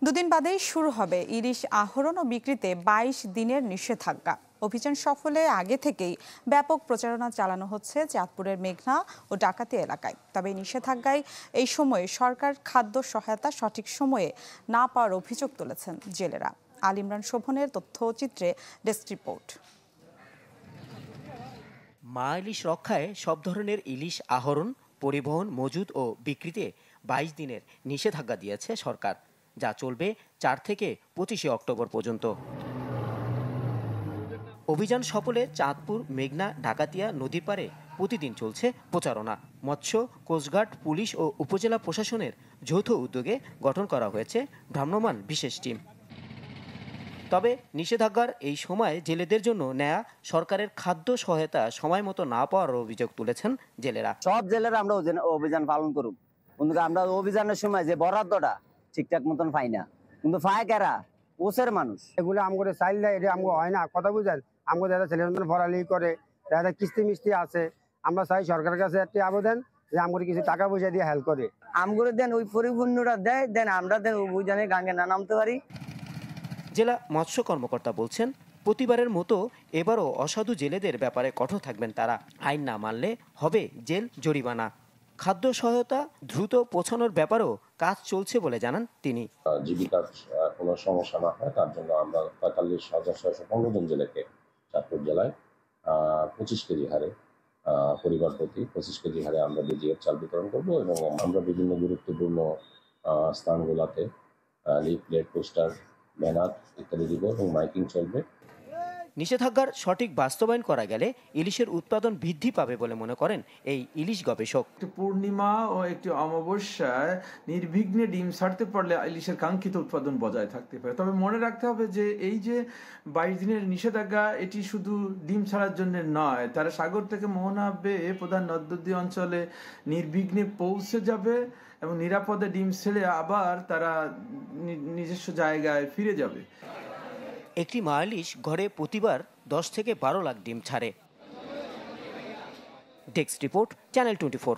দুদিন বাদেই শুরু হবে ইলিশ আহরণ ও বিক্রিতে ২২ দিনের নিষেধাজ্ঞা। অভিযান সফলে আগে থেকেই ব্যাপক প্রচারণা চালানো হচ্ছে চাঁদপুরের মেঘনা ও ডাকাতি এলাকায়। তবে নিষেধাজ্ঞায় এই সময়ে সরকার খাদ্য সহায়তা সঠিক সময়ে না পাওয়ার অভিযোগ তুলেছেন জেলেরা। আল ইমরান শোভনের তথ্যচিত্রে ডেস্ক রিপোর্ট। মা ইলিশ রক্ষায় সব ধরনের ইলিশ আহরণ, পরিবহন, মজুদ ও বিক্রিতে ২২ দিনের নিষেধাজ্ঞা দিয়েছে সরকার, যা চলবে ৪ থেকে ২৫ অক্টোবর পর্যন্ত। অভিযান সফলে চাঁদপুর, মেঘনা, ডাকাতিয়া নদীর পাড়ে প্রতিদিন চলছে প্রচারণা। মৎস্য, কোস্টগার্ড, পুলিশ ও উপজেলা প্রশাসনের যৌথ উদ্যোগে গঠন করা হয়েছে ভ্রাম্যমাণ বিশেষ টিম। তবে নিষেধাজ্ঞার এই সময় জেলেদের জন্য নেয়া সরকারের খাদ্য সহায়তা সময় মতো না পাওয়ার অভিযোগ তুলেছেন জেলেরা। সব জেলেরা আমরা অভিযান পালন করুক, কিন্তু আমরা অভিযানের সময় যে বরাদ্দটা ঠিকঠাক মতন পাই না, কিন্তু পায় কারা? ওসের মানুষ। এগুলো আমাদের চাইল দেয়, এটা আমাকে হয় না। কথা বুঝেন, আমাদের যারা ছেলের মতন পড়ালেখি করে, যারা কিস্তি মিস্তি আছে, আমরা চাই সরকারের কাছে একটি আবেদন যে আমাদের কিছু টাকা পয়সা দিয়ে হেল্প করে। আমগুলো দেন, ওই পরিপূর্ণটা দেয়, দেন আমরা দেন অভিযানে গাঙ্গে না নামতে পারি। জেলা মৎস্য কর্মকর্তা বলছেন, প্রতিবারের মতো এবারও অসাধু জেলেদের ব্যাপারে কঠোর থাকবেন তারা। আইন না মানলে হবে জেল জরিমানা। খাদ্য সহায়তা দ্রুত পৌঁছানোর ব্যাপারেও কাজ চলছে বলে জানান তিনি। জীবিকার কোনো সমস্যা না হয় তার জন্য আমরা ৪৫,৬১৫ জন জেলেকে চাঁদপুর জেলায় ২৫ কেজি হারে পরিবার প্রতি ২৫ কেজি হারে আমরা বিজিএফ চাল বিতরণ করবো, এবং আমরা বিভিন্ন গুরুত্বপূর্ণ স্থানগুলোতে লিফলেট, পোস্টার, ব্যানার ইত্যাদি দিব এবং মাইকিং চলবে। নিষেধাজ্ঞার সঠিক বাস্তবায়ন করা গেলে ইলিশের উৎপাদন বৃদ্ধি পাবে বলে মনে করেন এই ইলিশ গবেষক। একটি পূর্ণিমা ও একটি অমাবস্যায় নির্বিঘ্নে ডিম ছাড়তে পারলে ইলিশের কাঙ্ক্ষিত উৎপাদন বজায় থাকতে পারে। তবে মনে রাখতে হবে যে এই যে ২২ দিনের নিষেধাজ্ঞা, এটি শুধু ডিম ছাড়ার জন্য নয়, তারা সাগর থেকে মোহনা বেয়ে প্রধান নদ-নদী অঞ্চলে নির্বিঘ্নে পৌঁছে যাবে এবং নিরাপদে ডিম ছেড়ে আবার তারা নিজস্ব জায়গায় ফিরে যাবে। একটি মা ইলিশ ঘরে প্রতিবার ১০ থেকে ১২ লাখ ডিম ছাড়ে। Desk report, channel 24।